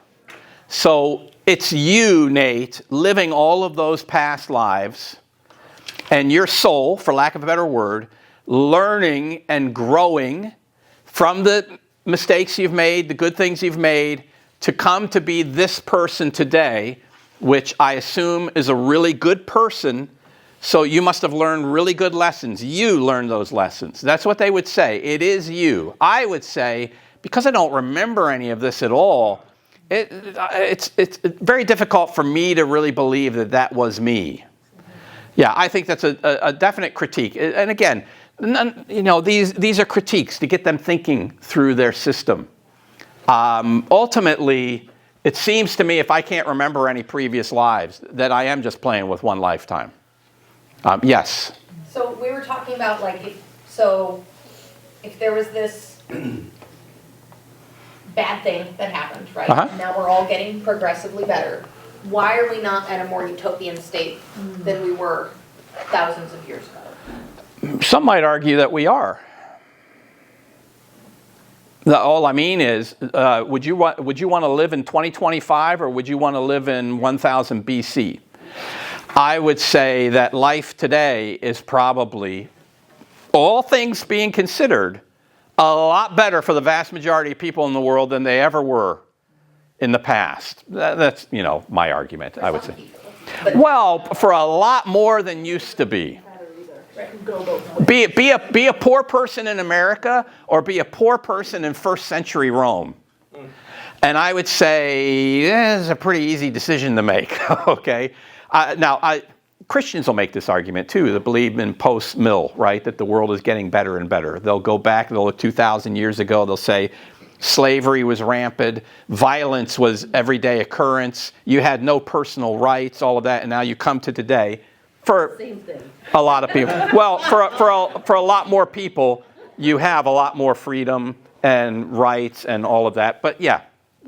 So it's you, Nate, living all of those past lives, and your soul, for lack of a better word, learning and growing from the mistakes you've made, the good things you've made, to come to be this person today, which I assume is a really good person. So you must have learned really good lessons. You learned those lessons. That's what they would say. It is you. I would say, because I don't remember any of this at all, it's very difficult for me to really believe that that was me. Yeah, I think that's a definite critique. And again, these are critiques to get them thinking through their system. Ultimately, it seems to me, if I can't remember any previous lives, that I am just playing with one lifetime. Yes? So we were talking about if there was this bad thing that happened, right? Uh-huh. Now we're all getting progressively better. Why are we not at a more utopian state than we were thousands of years ago? Some might argue that we are. All I mean is, would you want to live in 2025 or would you want to live in 1000 BC? I would say that life today is probably, all things being considered, a lot better for the vast majority of people in the world than they ever were in the past. That's, my argument, I would say. Well, for a lot more than used to be. Be a poor person in America or be a poor person in first century Rome. And I would say it's a pretty easy decision to make, okay? Christians will make this argument too, that believe in post-mill, right? That the world is getting better and better. They'll go back, they'll look 2,000 years ago, they'll say slavery was rampant, violence was everyday occurrence, you had no personal rights, all of that, and now you come to today. For a lot of people. Well, for a lot more people, you have a lot more freedom and rights and all of that. But yeah,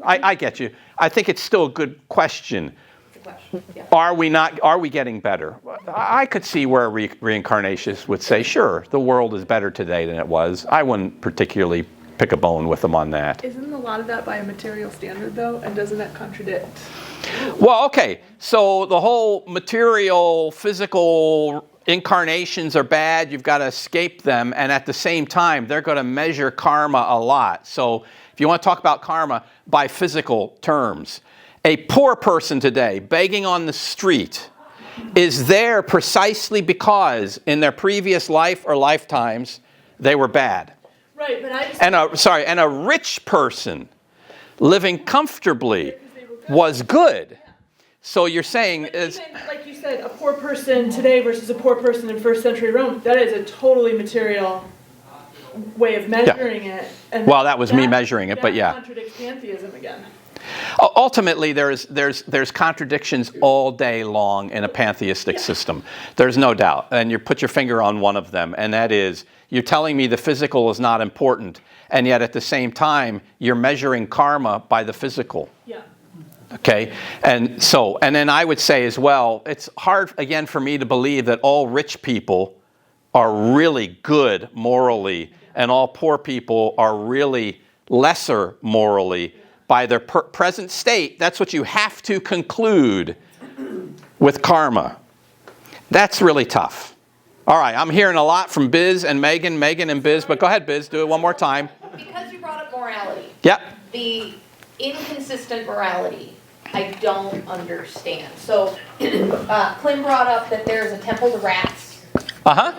I get you. I think it's still a good question. Yeah. Are we getting better? I could see where reincarnationists would say, sure, the world is better today than it was. I wouldn't particularly pick a bone with them on that. Isn't a lot of that by a material standard, though? And doesn't that contradict? Well, okay, so the whole material, physical incarnations are bad, you've got to escape them, and at the same time, they're going to measure karma a lot. So if you want to talk about karma by physical terms, a poor person today begging on the street is there precisely because in their previous life or lifetimes, they were bad. Right, but I just... And a rich person living comfortably was good. So you're saying is even, like you said, a poor person today versus a poor person in first century Rome, that is a totally material way of measuring it. And well, that was me measuring it, but yeah. That contradicts pantheism again. Ultimately, there's contradictions all day long in a pantheistic system. There's no doubt. And you put your finger on one of them, and that is, you're telling me the physical is not important, and yet at the same time, you're measuring karma by the physical. Yeah. Okay, and then I would say as well, it's hard again for me to believe that all rich people are really good morally and all poor people are really lesser morally by their present state. That's what you have to conclude with karma. That's really tough. All right, I'm hearing a lot from Biz and Megan and Biz, but go ahead, Biz, do it one more time. Because you brought up morality. Yep. The inconsistent morality, I don't understand. So, Clem brought up that there's a temple to rats. Uh-huh.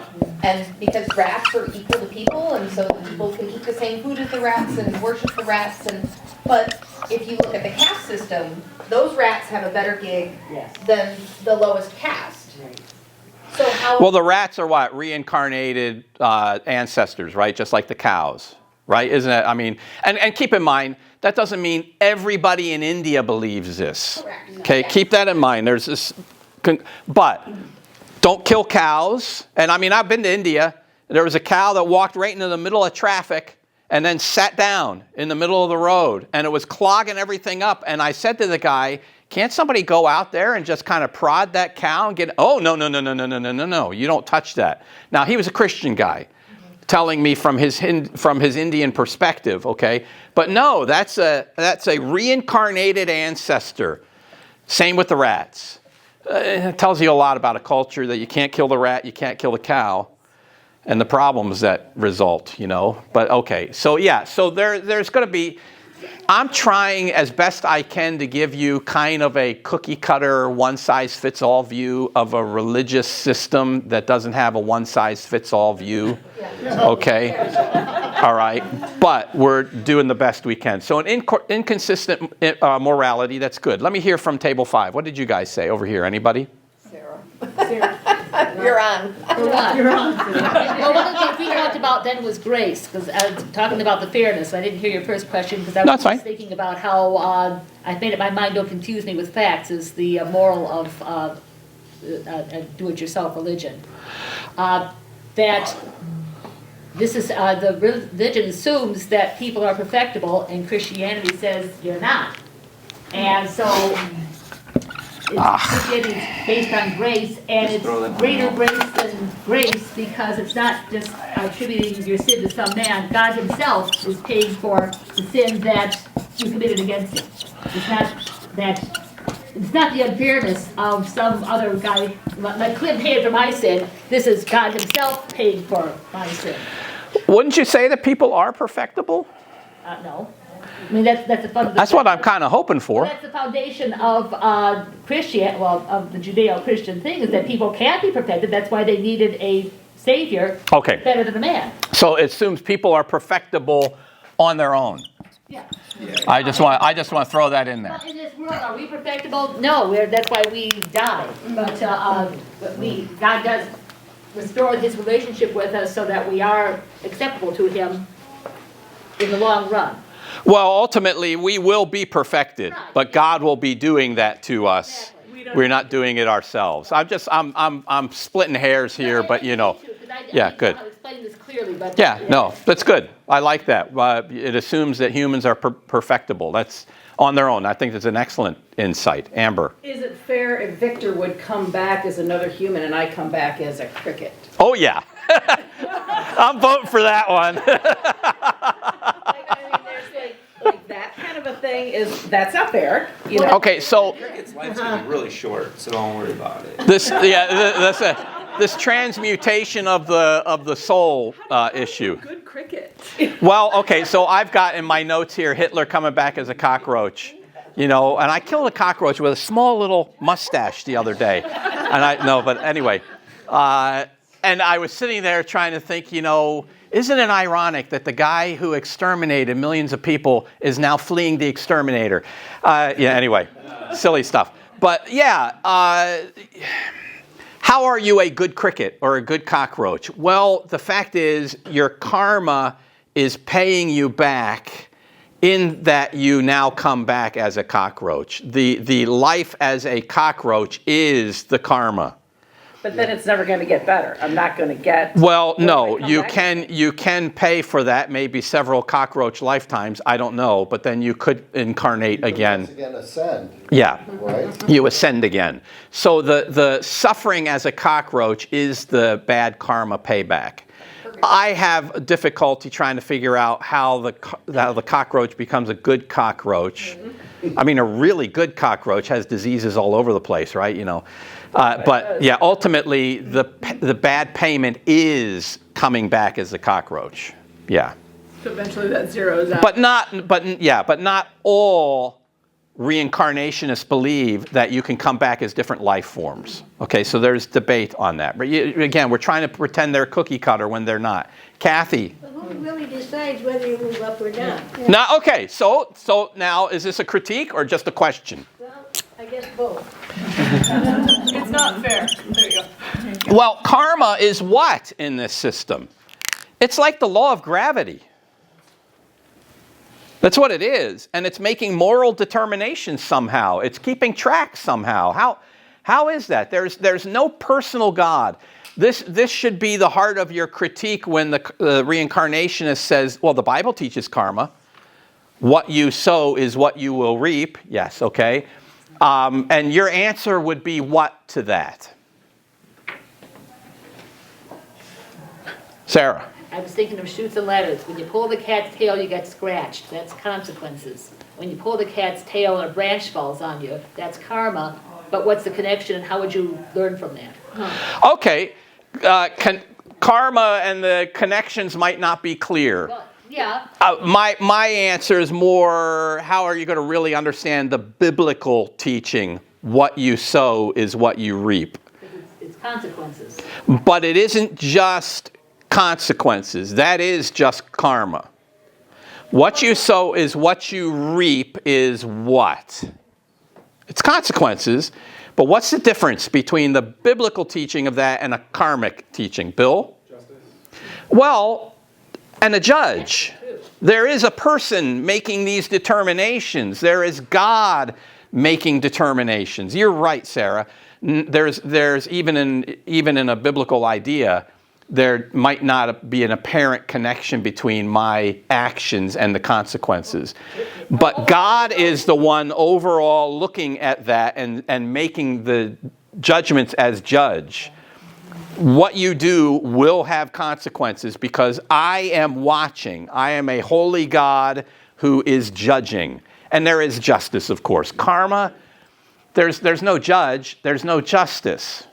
And because rats are equal to people, and so people can eat the same food as the rats and worship the rats. But if you look at the caste system, those rats have a better gig than the lowest caste. So how? Well, the rats are what? Reincarnated ancestors, right? Just like the cows, right? Isn't it? I mean, and keep in mind, that doesn't mean everybody in India believes this. Correct. Okay, keep that in mind. There's this, but don't kill cows. And I mean, I've been to India. There was a cow that walked right into the middle of traffic and then sat down in the middle of the road, and it was clogging everything up. And I said to the guy, can't somebody go out there and just kind of prod that cow and get, oh, no, you don't touch that. Now, he was a Christian guy telling me from his Indian perspective, okay? But no, that's a reincarnated ancestor. Same with the rats. It tells you a lot about a culture that you can't kill the rat, you can't kill the cow, and the problems that result, But okay, so yeah, so there's going to be, I'm trying as best I can to give you kind of a cookie-cutter, one-size-fits-all view of a religious system that doesn't have a one-size-fits-all view. Okay? All right? But we're doing the best we can. So an inconsistent morality, that's good. Let me hear from Table 5. What did you guys say over here? Anybody? Sarah. You're on. You're on. Well, one of the things we talked about then was grace, because I was talking about the fairness. I didn't hear your first question because I was just thinking about how I made it my mind don't confuse me with facts is the moral of do-it-yourself religion. That this is the religion assumes that people are perfectible, and Christianity says you're not. And so Christianity is based on grace, and it's throw that greater one grace than grace because it's not just attributing your sin to some man. God himself is paying for the sin that you committed against him. It's not the unfairness of some other guy, like Clint paid for my sin. This is God himself paying for my sin. Wouldn't you say that people are perfectible? No. I mean, that's the fun. That's what I'm kind of hoping for. That's the foundation of of the Judeo-Christian thing, is that people can't be perfected. That's why they needed a savior. Okay. Better than a man. So it assumes people are perfectible on their own. Yeah. I just want to throw that in there. Well, in this world, are we perfectible? No. That's why we die. But God does restore His relationship with us so that we are acceptable to Him in the long run. Well, ultimately, we will be perfected, but God will be doing that to us. We're not doing it ourselves. I'm splitting hairs here, but yeah, good. I'll explain this clearly, but Yeah, no, that's good. I like that. It assumes that humans are perfectible. That's on their own. I think that's an excellent insight. Amber. Is it fair if Victor would come back as another human and I come back as a cricket? Oh, yeah. I'm voting for that one. Like that kind of a thing that's not fair. You know? Okay, so Cricket's life's gonna be really short, so don't worry about it. this transmutation of the soul issue. Good cricket. Well, okay, so I've got in my notes here Hitler coming back as a cockroach, and I killed a cockroach with a small little mustache the other day, but anyway, and I was sitting there trying to think, isn't it ironic that the guy who exterminated millions of people is now fleeing the exterminator? Anyway, silly stuff. But how are you a good cricket or a good cockroach? Well, the fact is your karma is paying you back in that you now come back as a cockroach. The life as a cockroach is the karma. But then it's never going to get better. I'm not going to get. Well, no, you can pay for that, maybe several cockroach lifetimes. I don't know, but then you could incarnate again. Once again, ascend. Yeah, Right. you ascend again. So the suffering as a cockroach is the bad karma payback. I have difficulty trying to figure out how the cockroach becomes a good cockroach. I mean, a really good cockroach has diseases all over the place, right? But yeah, ultimately, the bad payment is coming back as a cockroach. Yeah. So eventually that zeroes out. But not all reincarnationists believe that you can come back as different life forms. Okay, so there's debate on that. But again, we're trying to pretend they're cookie cutter when they're not. Kathy. But who really decides whether you move up or down? Now, okay, so now is this a critique or just a question? Well, I guess both. It's not fair. There you go. Well, karma is what in this system? It's like the law of gravity. That's what it is. And it's making moral determinations somehow. It's keeping track somehow. How is that? There's no personal God. This should be the heart of your critique when the reincarnationist says, well, the Bible teaches karma. What you sow is what you will reap. Yes, okay. And your answer would be what to that? Sarah. I was thinking of chutes and ladders. When you pull the cat's tail, you get scratched. That's consequences. When you pull the cat's tail and a branch falls on you, that's karma. But what's the connection and how would you learn from that? Okay. Karma and the connections might not be clear. Well, yeah. My answer is more, how are you going to really understand the biblical teaching? What you sow is what you reap. It's consequences. But it isn't just consequences. That is just karma. What you sow is what you reap is what? It's consequences. But what's the difference between the biblical teaching of that and a karmic teaching? Bill? Justice. Well, and a judge. There is a person making these determinations. There is God making determinations. You're right, Sarah. There's even in a biblical idea, there might not be an apparent connection between my actions and the consequences. But God is the one overall looking at that and making the judgments as judge. What you do will have consequences because I am watching. I am a holy God who is judging. And there is justice, of course. Karma, there's no judge, there's no justice.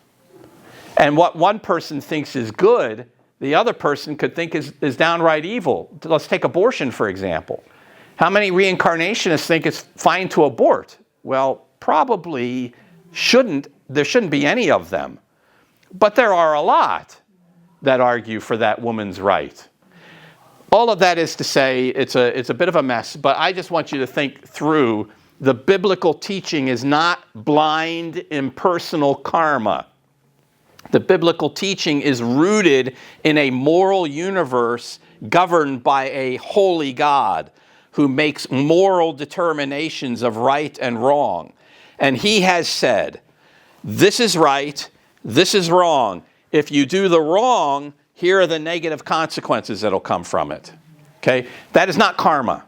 And what one person thinks is good, the other person could think is downright evil. Let's take abortion, for example. How many reincarnationists think it's fine to abort? Well, probably there shouldn't be any of them. But there are a lot that argue for that woman's right. All of that is to say it's a bit of a mess, but I just want you to think through the biblical teaching is not blind, impersonal karma. The biblical teaching is rooted in a moral universe governed by a holy God who makes moral determinations of right and wrong. And he has said, this is right, this is wrong. If you do the wrong, here are the negative consequences that'll come from it. Okay? That is not karma.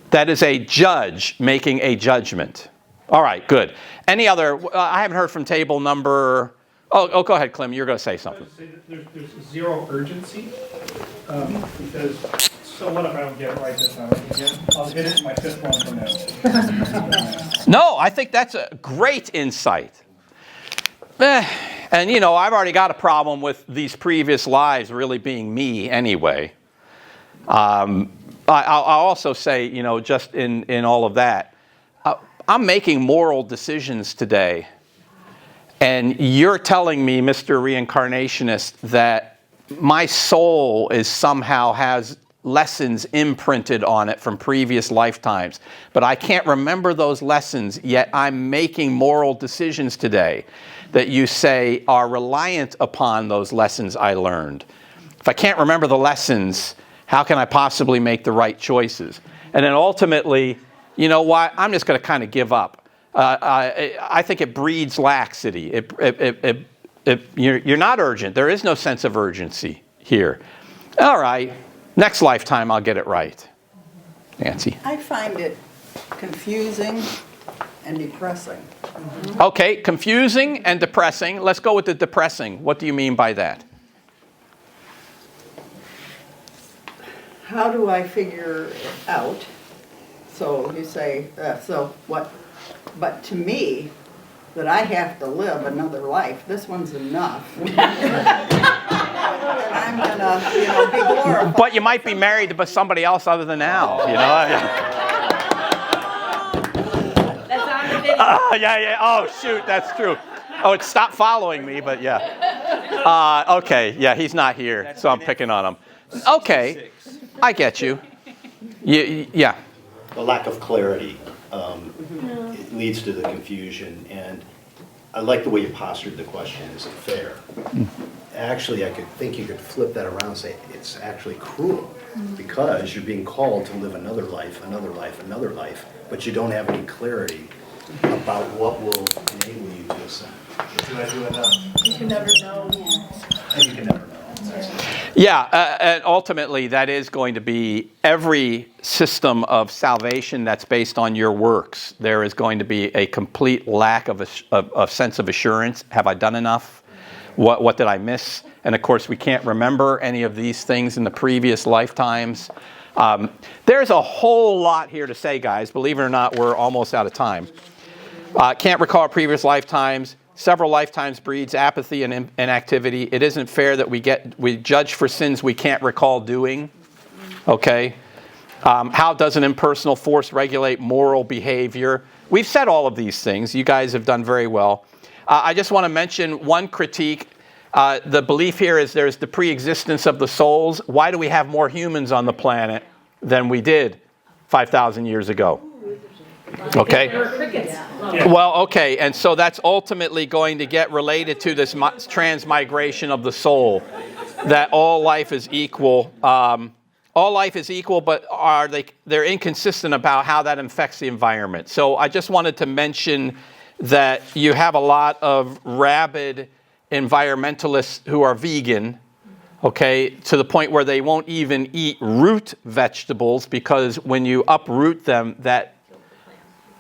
That is a judge making a judgment. All right, good. Any other, I haven't heard from table number, oh, go ahead, Clem, you're going to say something. I would say that there's zero urgency, because so what if I don't get it right this time? I'll hit it in my fifth one from now. No, I think that's a great insight. And you know, I've already got a problem with these previous lives really being me anyway. I'll also say, you know, just in all of that, I'm making moral decisions today. And you're telling me, Mr. Reincarnationist, that my soul is somehow has lessons imprinted on it from previous lifetimes. But I can't remember those lessons, yet I'm making moral decisions today that you say are reliant upon those lessons I learned. If I can't remember the lessons, how can I possibly make the right choices? And then ultimately, you know what? I'm just going to kind of give up. I think it breeds laxity. You're not urgent. There is no sense of urgency here. All right, next lifetime I'll get it right. Nancy. I find it confusing and depressing. Okay, confusing and depressing. Let's go with the depressing. What do you mean by that? How do I figure it out? So you say, so what? But to me, that I have to live another life. This one's enough. And I'm gonna, be glorified. But you might be married to somebody else other than Al, you know? Yeah. Oh, shoot, that's true. Oh, it stopped following me, but yeah. Okay, yeah, he's not here, so I'm picking on him. Okay, I get you. Yeah. The lack of clarity it leads to the confusion, and I like the way you postured the question. Is it fair? Actually, I think you could flip that around and say it's actually cruel because you're being called to live another life, but you don't have any clarity about what will enable you to ascend. Did I do enough? You can never know. And you can never know. Yeah, and ultimately that is going to be every system of salvation that's based on your works. There is going to be a complete lack of sense of assurance. Have I done enough? What did I miss? And of course, we can't remember any of these things in the previous lifetimes. There's a whole lot here to say, guys. Believe it or not, we're almost out of time. Can't recall previous lifetimes. Several lifetimes breeds apathy and inactivity. It isn't fair that we judge for sins we can't recall doing. Okay? How does an impersonal force regulate moral behavior? We've said all of these things. You guys have done very well. I just want to mention one critique. The belief here is there's the pre-existence of the souls. Why do we have more humans on the planet than we did 5,000 years ago? Okay. Well, okay, and so that's ultimately going to get related to this transmigration of the soul, that all life is equal. All life is equal, but they're inconsistent about how that affects the environment. So I just wanted to mention that you have a lot of rabid environmentalists who are vegan, okay, to the point where they won't even eat root vegetables because when you uproot them,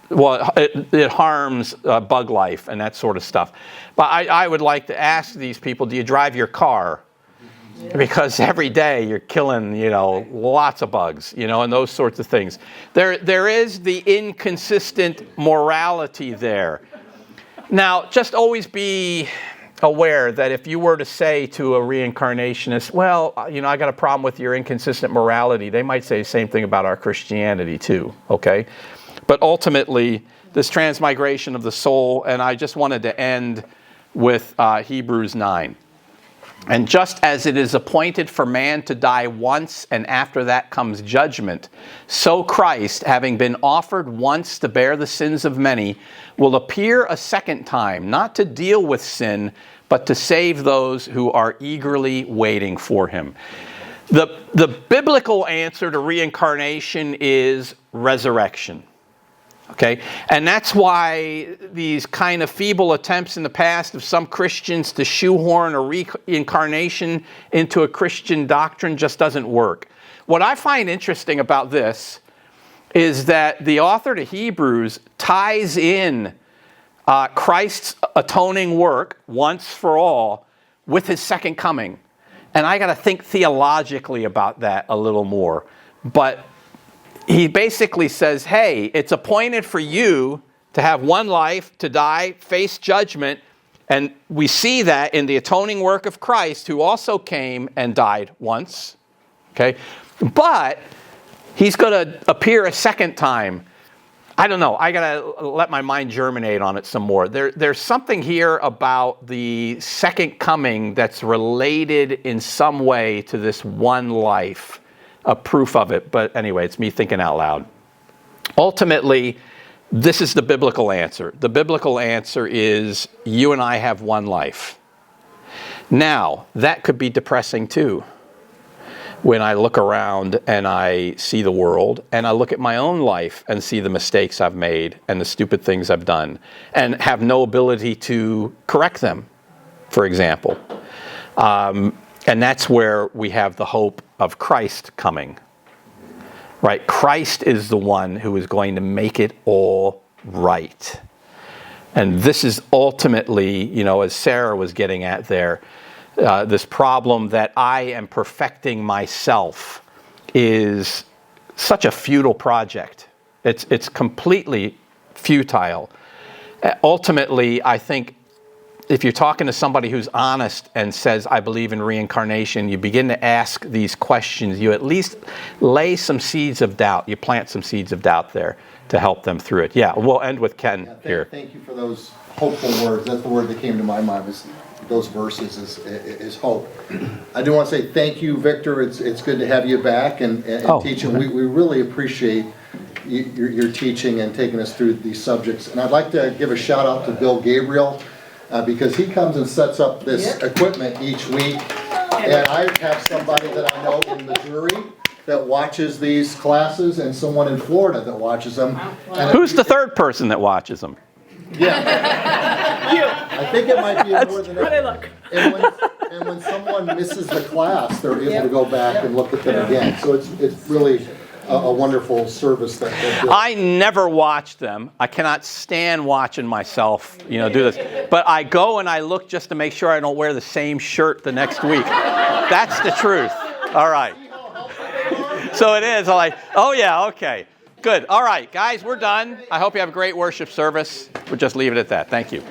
it harms bug life and that sort of stuff. But I would like to ask these people, do you drive your car? Because every day you're killing, lots of bugs, and those sorts of things. There is the inconsistent morality there. Now, just always be aware that if you were to say to a reincarnationist, well, I got a problem with your inconsistent morality, they might say the same thing about our Christianity too, okay? But ultimately, this transmigration of the soul, and I just wanted to end with Hebrews 9. And just as it is appointed for man to die once, and after that comes judgment, so Christ, having been offered once to bear the sins of many, will appear a second time, not to deal with sin, but to save those who are eagerly waiting for him. The biblical answer to reincarnation is resurrection. Okay, and that's why these kind of feeble attempts in the past of some Christians to shoehorn a reincarnation into a Christian doctrine just doesn't work. What I find interesting about this is that the author to Hebrews ties in Christ's atoning work once for all with his second coming. And I got to think theologically about that a little more. But he basically says, hey, it's appointed for you to have one life, to die, face judgment. And we see that in the atoning work of Christ, who also came and died once. Okay? But he's going to appear a second time. I don't know. I got to let my mind germinate on it some more. There's something here about the second coming that's related in some way to this one life. A proof of it, but anyway, it's me thinking out loud. Ultimately, this is the biblical answer. The biblical answer is you and I have one life. Now, that could be depressing too. When I look around and I see the world and I look at my own life and see the mistakes I've made and the stupid things I've done and have no ability to correct them, for example. And that's where we have the hope of Christ coming, right? Christ is the one who is going to make it all right. And this is ultimately, as Sarah was getting at there, this problem that I am perfecting myself is such a futile project. It's completely futile. Ultimately, I think if you're talking to somebody who's honest and says, I believe in reincarnation, you begin to ask these questions, you at least lay some seeds of doubt. You plant some seeds of doubt there to help them through it. Yeah, we'll end with Ken here. Thank you for those hopeful words. That's the word that came to my mind, was those verses is hope. I do want to say thank you, Victor. It's good to have you back and teaching. We really appreciate your teaching and taking us through these subjects. And I'd like to give a shout out to Bill Gabriel, because he comes and sets up this equipment each week. And I have somebody that I know in Missouri that watches these classes and someone in Florida that watches them. And who's the third person that watches them? Yeah. I think it might be more than that. And when someone misses the class, they're able to go back and look at them again. So it's really a wonderful service that I never watch them. I cannot stand watching myself, do this. But I go and I look just to make sure I don't wear the same shirt the next week. That's the truth. All right. So it is. I'm like, oh yeah, okay. Good. All right, guys, we're done. I hope you have a great worship service. We'll just leave it at that. Thank you.